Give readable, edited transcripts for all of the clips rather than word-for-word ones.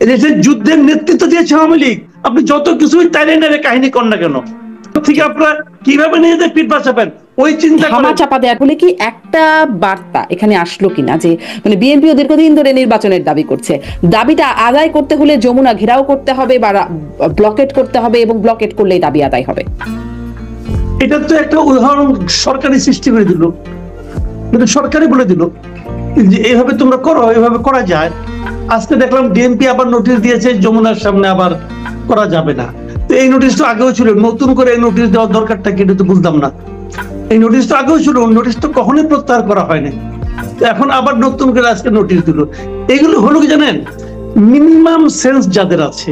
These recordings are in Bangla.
এদেশের যুদ্ধের নেতৃত্ব দিয়েছে আওয়ামী লীগ। আপনি যত কিছুই টাইলে কাহিনী কর না কেন, ঠিক আপনারা কিভাবে নিজেদের পিঠ বাঁচাবেন ওই চিন্তা ধামা চাপা দেওয়ার ফলে কি একটা বার্তা এখানে আসলো কিনা যে মানে বিএনপিও দীর্ঘদিন ধরে নির্বাচনের দাবি করছে, দাবিটা আদায় করতে হলে যমুনা ঘেরাও করতে হবে বা ব্লকেট করতে হবে এবং ব্লকেট করলেই দাবি আদায় হবে। এটা তো একটা উদাহরণ সরকারি সৃষ্টি করে দিল, সরকারি বলে দিল যে এইভাবে তোমরা করো, এইভাবে করা যায়। আজকে দেখলাম ডিএমপি আবার নোটিশ দিয়েছে যমুনার সামনে আবার করা যাবে না। তো এই নোটিশ তো আগেও ছিল, নতুন করে এই নোটিশ দেওয়ার দরকারটা কি এটা তো বুঝলাম না। এই নোটিশ তো আগেও ছিল, নোটিশ তো কখনোই প্রত্যাহার করা হয়নি, এখন আবার নতুন করে আজকে নোটিশ দিল। এগুলো হলো কি জানেন, মিনিমাম সেন্স যাদের আছে,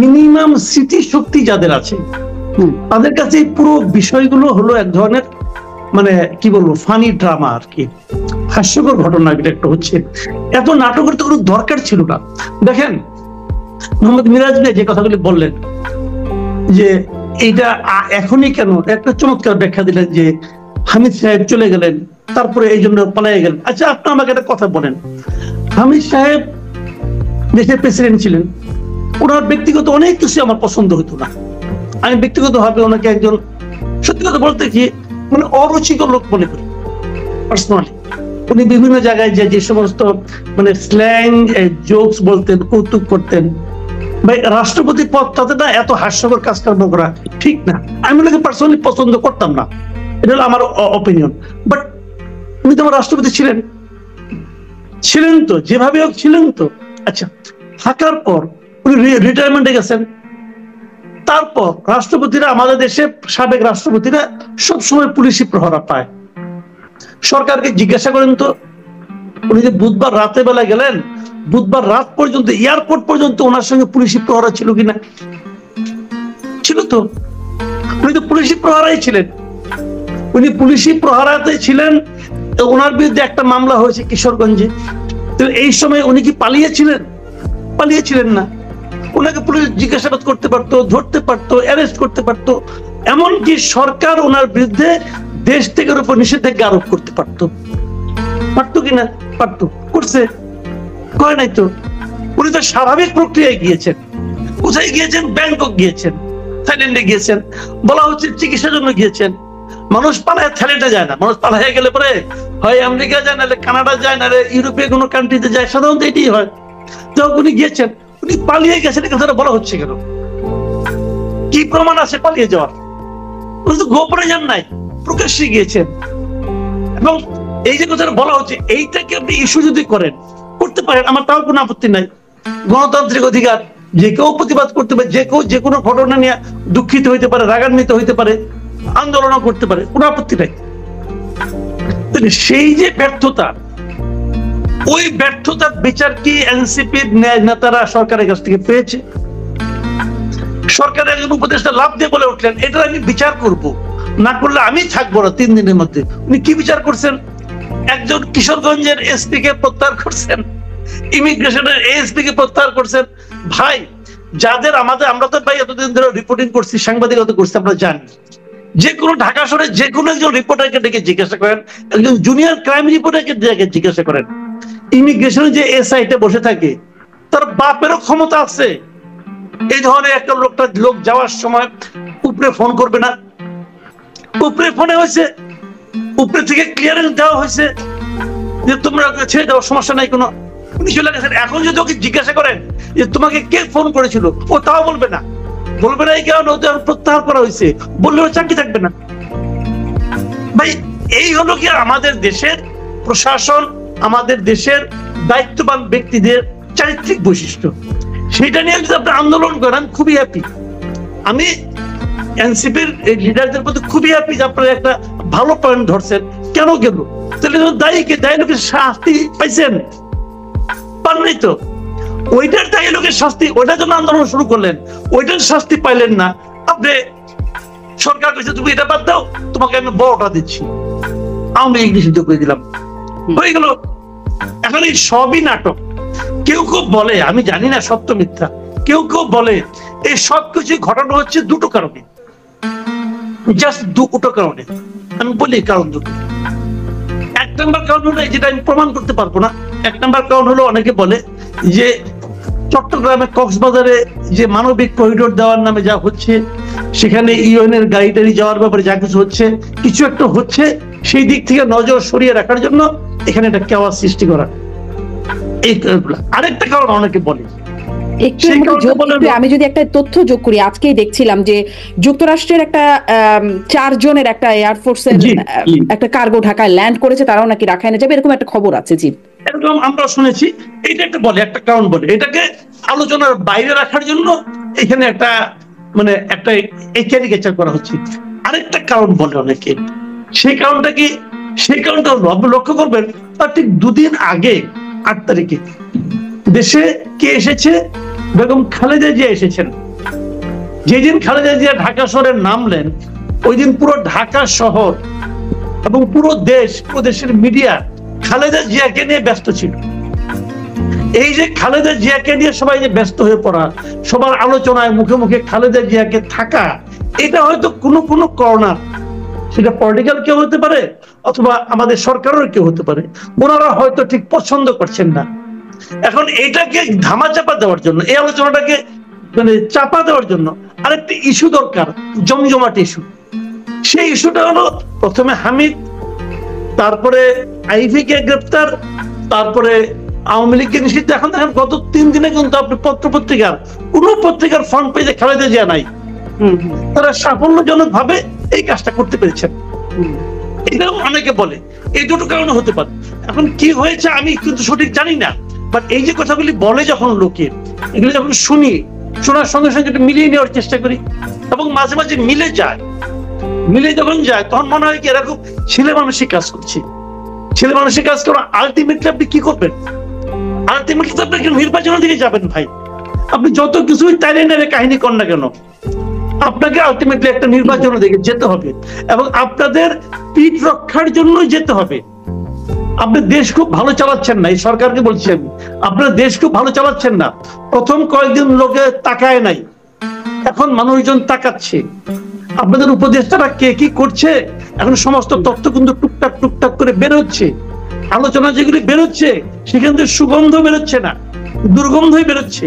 মিনিমাম স্মৃতি শক্তি যাদের আছে, তাদের কাছে এই পুরো বিষয়গুলো হলো এক ধরনের মানে কি বলবো ফানি ড্রামা আর কি, হাস্যকর ঘটনা এটা একটা হচ্ছে। এত নাটকের তো কোনো দরকার ছিল না। দেখেন মোহাম্মদ মিরাজ ভাই যে কথাগুলি বললেন যে এইটা এখনই কেন, একটা চমৎকার ব্যাখ্যা দিলেন যে হামিদ সাহেব চলে গেলেন তারপরে এই জন্য পালিয়ে গেলেন। আচ্ছা আপনি আমাকে একটা কথা বলেন, হামিদ সাহেব দেশের প্রেসিডেন্ট ছিলেন, ওনার ব্যক্তিগত অনেক কিছু আমার পছন্দ হতো না। আমি ব্যক্তিগত ভাবে ওনাকে একজন সত্যি কথা বলতে কি মানে অরুচিকর লোক মনে করি পার্সোনালি। উনি বিভিন্ন জায়গায় যে সমস্ত মানে স্ল্যাং জোকস বলতেন, কৌতুক করতেন, ভাই রাষ্ট্রপতি পদটাতে না এত হাস্যকর কাজকর্ম করা ঠিক না। আমি ওনাকে পার্সোনালি পছন্দ করতাম না, এটা হলো আমার অপিনিয়ন। বাট উনি তো আমার রাষ্ট্রপতি ছিলেন, ছিলেন তো যেভাবে হোক ছিলেন তো। আচ্ছা থাকার পর উনি রিটায়ারমেন্টে গেছেন, তারপর রাষ্ট্রপতিরা আমাদের দেশে সাবেক রাষ্ট্রপতিরা সবসময় পুলিশি প্রহরা পায়। সরকারকে জিজ্ঞাসা করেন তো, উনি যে বুধবার রাতে বেলা গেলেন, বুধবার রাত পর্যন্ত এয়ারপোর্ট পর্যন্ত ওনার সঙ্গে পুলিশি প্রহরা ছিল কিনা? ছিল তো, উনি তো পুলিশি প্রহরাই ছিলেন। উনি পুলিশি প্রহরাতে ছিলেন, ওনার বিরুদ্ধে একটা মামলা হয়েছে কিশোরগঞ্জে। তো এই সময় উনি কি পালিয়েছিলেন? পালিয়েছিলেন না। ওনাকে পুলিশ জিজ্ঞাসাবাদ করতে পারতো, ধরতে পারতো, অ্যারেস্ট করতে পারতো, এমনকি সরকার ওনার বিরুদ্ধে দেশ থেকে উপর নিষেধাজ্ঞা আরোপ করতে পারতো। পারতো কিনা? পারতো। করছে? করে নাই তো। উনি তো স্বাভাবিক প্রক্রিয়ায় গিয়েছেন। কোথায় গিয়েছেন? ব্যাংকক গিয়েছেন, থাইল্যান্ডে গিয়েছেন, বলা হচ্ছে চিকিৎসার জন্য গিয়েছেন। মানুষ পালায় থাইল্যান্ডে যায় না, মানুষ পালায় গেলে পরে হয় আমেরিকা যায়, নাহলে কানাডা যায়, নাহলে ইউরোপীয় কোনো কান্ট্রিতে যায়, সাধারণত এটাই হয়। তো উনি গিয়েছেন, উনি পালিয়ে গেছেন, এই কথাটা বলা হচ্ছে কেন? কি প্রমাণ আছে পালিয়ে যাওয়ার? উনি তো গোপনে যান নাই, প্রকাশ্যে গিয়েছেন। এবং এই যে কথাটা বলা হচ্ছে, এইটাকে আপনি ইস্যু যদি করেন, করতে পারেন, আমার তাও কোনো আপত্তি নাই। গণতান্ত্রিক অধিকার, যে কেউ প্রতিবাদ করতে পারে, যে কেউ যে কোনো ঘটনা নিয়ে দুঃখিত হইতে পারে, রাগান্বিত হইতে পারে, আন্দোলনও করতে পারে, কোনো আপত্তি নাই। সেই যে ব্যর্থতা, ওই ব্যর্থতার বিচার কি এনসিপির নেতারা সরকারের কাছ থেকে পেয়েছে? সরকারের একজন উপদেষ্টা লাভ দিয়ে বলে উঠলেন এটা আমি বিচার করব, না করলে আমি থাকবো না 3 দিনের মধ্যে। উনি কি বিচার করছেন? একজন কিশোরগঞ্জের এসপি কে প্রত্যাহার করছেন, ইমিগ্রেশনের এসপি কে প্রত্যাহার করছেন। ভাই যাদের আমরা তো ভাই এতদিন ধরে রিপোর্টিং করছি, সাংবাদিকতা করছি, আমরা জানি যে কোনো ঢাকা শহরে যে কোনো একজন রিপোর্টারকে ডেকে জিজ্ঞাসা করেন, একজন জুনিয়র ক্রাইম রিপোর্টারকে ডেকে জিজ্ঞাসা করেন, ইমিগ্রেশনে যে এসআইতে বসে থাকে তার বাপেরও ক্ষমতা আছে এই ধরনের একটা লোক যাওয়ার সময় উপরে ফোন করবে না? উপরে ফোনে হয়েছে, উপরে থেকে ক্লিয়ারেন্স দেওয়া হয়েছে যে তোমরা ছেড়ে দাও, সমস্যা নাই কোনো। উনি চলে গেছেন। এখন যদি ওকে জিজ্ঞাসা করেন যে তোমাকে কে ফোন করেছিল, ও তাও বলবে না। বলবে না এই কারণে ওদের প্রত্যাহার করা হয়েছে, বললে ওর চাকরি থাকবে না। ভাই এই হলো কি আমাদের দেশের প্রশাসন, আমাদের দেশের দায়িত্ববান ব্যক্তিদের চারিত্রিক বৈশিষ্ট্য। সেটা নিয়ে যদি আপনি আন্দোলন করেন, খুবই হ্যাপি। আমি এনসিপির লিডারদের প্রতি খুবই হ্যাপি যে আপনারা একটা ভালো পয়েন্ট ধরছেন। কেন গেল? তাহলে দায়ীকে, দায়ী লোকের শাস্তি পাইছেন? পান নাই তো। ওইটার দায়ী লোকের শাস্তি, ওইটার জন্য আন্দোলন শুরু করলেন, ওইটার শাস্তি পাইলেন না। আপনি সরকার কইছে তুমি এটা বাদ দাও, তোমাকে আমি বড়টা দিচ্ছি, আমি নিষিদ্ধ করে দিলাম, হয়ে গেল। এখন এই সবই নাটক। কেউ কেউ বলে, আমি জানি না সত্য মিথ্যা, কেউ কেউ বলে এই সবকিছু ঘটানো হচ্ছে দুটো কারণে, জাস্ট দুটো কারণে। আমি বলি কারণ দুটো। 1 নম্বর কারণ হলো যেটা আমি প্রমাণ করতে পারবো না। 1 নম্বর কারণ হলো অনেকে বলে যে চট্টগ্রামে কক্সবাজারে যে মানবিক করিডোর দেওয়ার নামে যা হচ্ছে, সেখানে ইউএনের গাড়ি টাড়ি যাওয়ার ব্যাপারে যা কিছু হচ্ছে, কিছু একটা হচ্ছে, সেই দিক থেকে নজর সরিয়ে রাখার জন্য এখানে একটা কেওয়াস সৃষ্টি করা। এই আরেকটা কারণ অনেকে বলে, আমি যদি একটা তথ্য যোগ করি, আজকেই দেখছিলাম যে যুক্তরাষ্ট্রের একটা 4 জনের একটা এয়ারফোর্সের একটা কার্গো ঢাকায় ল্যান্ড করেছে, তারাও নাকি রাখাইনে যাবে, এরকম একটা খবর আছে। জি, এরকম আমরা শুনেছি। এটা একটা বলে, একটা কারণ বলে, এটাকে আলোচনার বাইরে রাখার জন্য এখানে একটা মানে একটা এই ক্যারিকেচার করা হচ্ছে। আরেকটা কারণ বলে অনেকে, সেই কারণটা কি? সেই কারণটা লক্ষ্য করবেন, তার ঠিক 2 দিন আগে 8 তারিখে দেশে কে এসেছে? বেগম খালেদা জিয়া এসেছেন। যেদিন খালেদা জিয়া ঢাকা শহরে নামলেন, ওই দিন পুরো ঢাকা শহর এবং পুরো দেশ, পুরো দেশের মিডিয়া খালেদা জিয়াকে নিয়ে ব্যস্ত ছিল। এই যে খালেদা জিয়াকে নিয়ে সবাই যে ব্যস্ত হয়ে পড়া, সবার আলোচনায় মুখে মুখে খালেদা জিয়াকে থাকা, এটা হয়তো কোনো করোনা, সেটা পলিটিক্যাল কেউ হতে পারে অথবা আমাদের সরকারের কেউ হতে পারে, ওনারা হয়তো ঠিক পছন্দ করছেন না। এখন এইটাকে ধামাচাপা দেওয়ার জন্য, এই আলোচনাটাকে মানে চাপা দেওয়ার জন্য আরেকটা ইস্যু দরকার, জমজমাট ইস্যু। সেই ইস্যুটা হলো প্রথমে হামিদ, তারপরে আইভি কে গ্রেপ্তার, তারপরে আওয়ামী লীগকে নিষিদ্ধ। এখন দেখেন গত 3 দিনে কিন্তু আপনি পত্রপত্রিকার কোন পত্রিকার ফ্রন্ট পেজে খালেদা জিয়া নাই। তারা সাফল্যজনক ভাবে এই কাজটা করতে পেরেছেন। এটাও অনেকে বলে এই দুটো কারণে হতে পারে। এখন কি হয়েছে আমি কিন্তু সঠিক জানি না, বাট এই যে কথাগুলি বলে যখন লোকে, এগুলো যখন শুনি, শোনার সঙ্গে সঙ্গে একটু মিলিয়ে নেওয়ার চেষ্টা করি, এবং মাঝে মাঝে মিলে যায়। মিলে যখন যায় তখন মনে হয় কি এরকম ছেলে মানুষই কাজ করছে। ছেলে মানুষের কাজ করে আলটিমেটলি আপনি কি করবেন? আলটিমেটলি তো আপনি নির্বাচনের দিকে যাবেন ভাই। আপনি যত কিছুই টাইনে নেড়ে কাহিনী কর না কেন, আপনাকে আলটিমেটলি একটা নির্বাচনের দিকে যেতে হবে, এবং আপনাদের পিঠ রক্ষার জন্য যেতে হবে। আপনি দেশ খুব ভালো চালাচ্ছেন না, এই সরকারকে বলছি আমি, আপনার দেশ খুব ভালো চালাচ্ছেন না। প্রথম কয়েকদিন লোকে তাকায় নাই, এখন মানুষজন তাকাচ্ছে। আপনাদের উপদেষ্টারা কে কি করছে, এখন সমস্ত তথ্য কিন্তু টুকটাক টুকটাক করে বেরোচ্ছে। আলোচনা যেগুলি বেরোচ্ছে সেখান থেকে সুগন্ধ বেরোচ্ছে না, দুর্গন্ধই বেরোচ্ছে।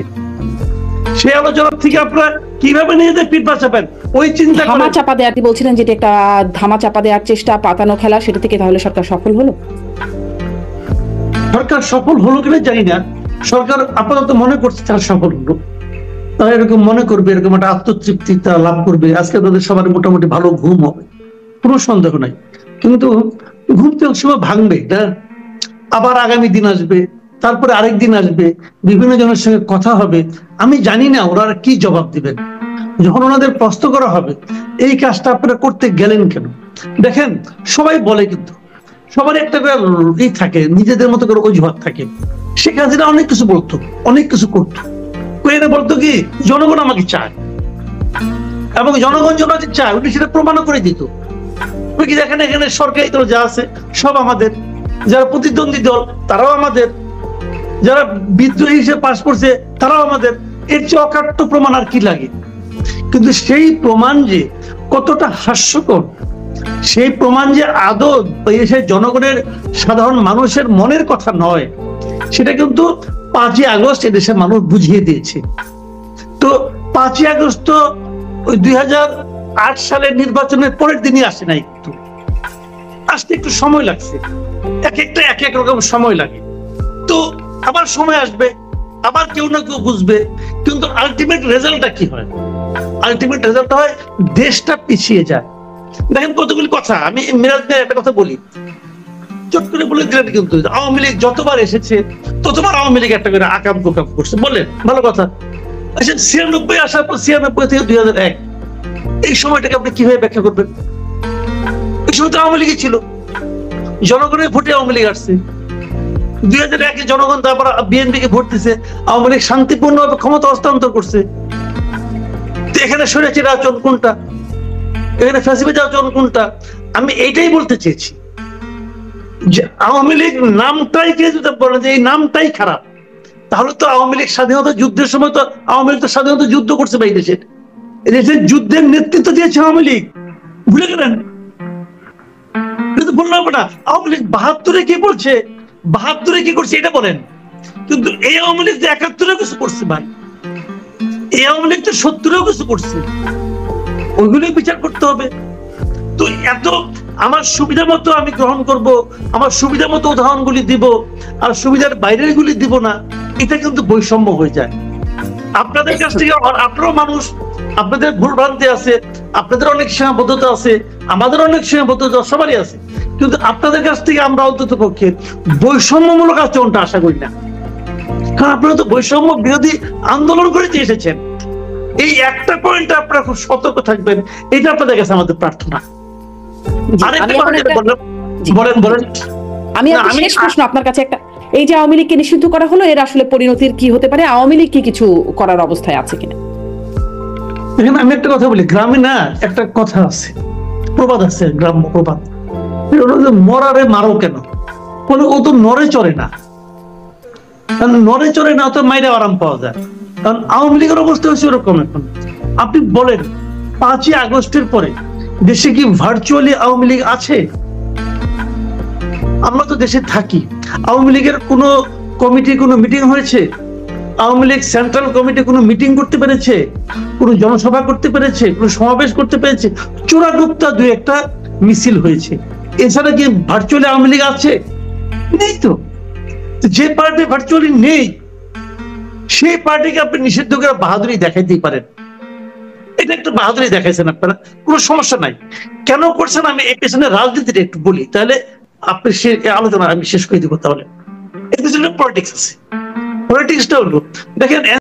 সেই আলোচনা থেকে আপনারা কিভাবে নিজেদের পিঠ বাঁচাবেন ওই চিন্তা ধামা চাপা দেওয়ার, বলছিলেন যেটা একটা ধামা চাপা দেওয়ার চেষ্টা, পাতানো খেলা, সেটা থেকে তাহলে সরকার সফল হলো? সরকার সফল হলো কিনা জানি না, সরকার আপাতত মনে করছে তারা সফল হলো। তারা এরকম মনে করবে, এরকম একটা আত্মতৃপ্তি তারা লাভ করবে। আজকে তাদের সবার মোটামুটি ভালো ঘুম হবে, কোনো সন্দেহ নাই। কিন্তু ঘুম তো সময় ভাঙবে না, আবার আগামী দিন আসবে, তারপরে আরেক দিন আসবে, বিভিন্ন জনের সঙ্গে কথা হবে। আমি জানি না ওরা কি জবাব দিবেন যখন ওনাদের প্রশ্ন করা হবে এই কাজটা আপনারা করতে গেলেন কেন। দেখেন সবাই বলে, কিন্তু সবার একটা ই থাকে, নিজেদের মতো করে অজুহাত থাকে। শেখ হাসিনা অনেক কিছু বলতো, অনেক কিছু করতো, বলতো কি জনগণ আমাকে চায়, এবং জনগণ জনকে চায়, উনি সেটা প্রমাণও করে দিত। দেখেন এখানে সরকারি দল যা আছে সব আমাদের, যারা প্রতিদ্বন্দ্বী দল তারাও আমাদের, যারা বিদ্রোহী হিসেবে পাশ করছে তারাও আমাদের। এর চেয়ে অকাট্য প্রমাণ আর কি লাগে? কিন্তু সেই প্রমাণ যে কতটা হাস্যকর, সেই প্রমাণ যে আদৌ দেশের জনগণের সাধারণ মানুষের মনের কথা নয়, সেটা কিন্তু 5ই আগস্ট এদেশের মানুষ বুঝিয়ে দিয়েছে। তো 5ই আগস্ট তো ওই 2008 সালের নির্বাচনের পরের দিনই আসে নাই, কিন্তু আসতে একটু সময় লাগছে, এক এক রকম সময় লাগে। তো আবার সময় আসবে, আবার কেউ না কেউ বুঝবে, কিন্তু আলটিমেট রেজাল্টটা কি হয়? আলটিমেট রেজাল্ট হয় দেশটা পিছিয়ে যায়। দেখেন কতগুলি কথা, আমি মিরাজ ভাই একটা কথা বলি, চট করে বলে দিলেন, কিন্তু আওয়ামী লীগ যতবার এসেছে ততবার আওয়ামী লীগ একটা করে আকাম কুকাম করছে, বললেন ভালো কথা। 96 আসার পর 96 থেকে 2001 এই সময়টাকে আপনি কিভাবে ব্যাখ্যা করবেন? এই সময় তো আওয়ামী লীগই ছিল, জনগণের ভোটে আওয়ামী লীগ আসছে। 2001 জনগণ তারপর বিএনপি কে ভোট দিছে, আওয়ামী লীগ শান্তিপূর্ণভাবে ক্ষমতা হস্তান্তর করছে। এখানে স্বৈরাচারী আচরণ কোনটা, এখানে ফ্যাসিবাদী আচরণ কোনটা? আমি এইটাই বলতে চেয়েছি যে আওয়ামী লীগ নামটাই কে যদি বলে যে এই নামটাই খারাপ, তাহলে তো আওয়ামী লীগ স্বাধীনতা যুদ্ধের সময় তো আওয়ামী লীগ তো স্বাধীনতা যুদ্ধ করছে ভাই, দেশের যুদ্ধের নেতৃত্ব দিয়েছে আওয়ামী লীগ, ভুলে গেলেন? বললাম না আওয়ামী লীগ 72-এ কি বলছে, 72-এ কি করছে এটা বলেন, কিন্তু এই আওয়ামী লীগ ৭১ কিছু করছে ভাই, এই আওয়ামী লীগ ৭০ কিছু করছে, ওইগুলো বিচার করতে হবে। তো এত আমার সুবিধা মতো আমি গ্রহণ করব, আমার সুবিধা মতো উদাহরণগুলি দিব, আর সুবিধার বাইরের গুলি দিব না, এটা কিন্তু বৈষম্য হয়ে যায়। আপনাদের কাছ থেকে আপনারাও মানুষ, আপনাদের ভুল ভ্রান্তি আছে, আপনাদের অনেক সীমাবদ্ধতা আছে, আমাদের অনেক সীমাবদ্ধতা সবারই আছে, কিন্তু আপনাদের কাছ থেকে আমরা অন্তত পক্ষে বৈষম্যমূলক আচরণটা আশা করি না। কারণ আপনারা তো বৈষম্য বিরোধী আন্দোলন করে এসেছেন। এই একটা পয়েন্টে আপনারা খুব সতর্ক থাকবেন, এটা আপনাদের কাছে আমাদের প্রার্থনা। আমি শেষ প্রশ্ন আপনার কাছে একটা, এই যে আওয়ামী লীগকে নিষিদ্ধ করা হলো, এর আসলে পরিণতির কি হতে পারে? আওয়ামী লীগ কি কিছু করার অবস্থায় আছে কিনা? এখানে আমি একটা কথা বলি, গ্রামে না একটা কথা আছে, প্রবাদ আছে, গ্রাম্য প্রবাদ, মরারে মারো কেন, বলে ও তো নড়ে চড়ে না, নড়ে চড়ে না তো মাইরে আরাম পাওয়া যায়। কারণ আওয়ামী লীগের অবস্থা হচ্ছে ওরকম। এখন আপনি বলেন ৫ই আগস্টের পরে দেশে কি ভার্চুয়ালি আওয়ামী লীগ আছে? আমরা তো দেশে থাকি, আওয়ামী লীগের কোনো কমিটি কোনো মিটিং হয়েছে? আওয়ামী লীগ সেন্ট্রাল কমিটি কোনো মিটিং করতে পেরেছে? কোনো জনসভা করতে পেরেছে? কোনো সমাবেশ করতে পেরেছে? চোরাগুপ্তা দুই একটা মিছিল হয়েছে, এছাড়া কি ভার্চুয়ালি আওয়ামী লীগ আছে? নেই তো। যে পার্টি ভার্চুয়ালি নেই, সেই পার্টিকে আপনি নিষিদ্ধ করে বাহাদুরি দেখাইতেই পারেন। এটা একটা বাহাদুরি দেখাইছেন আপনারা, কোনো সমস্যা নাই। কেন করছেন আমি এই পেছনে রাজনীতিটা একটু বলি, তাহলে আপনি সে আলোচনা আমি শেষ করে দিব। তাহলে এর পিছনে পলিটিক্স আছে। পলিটিক্সটা হলো, দেখেন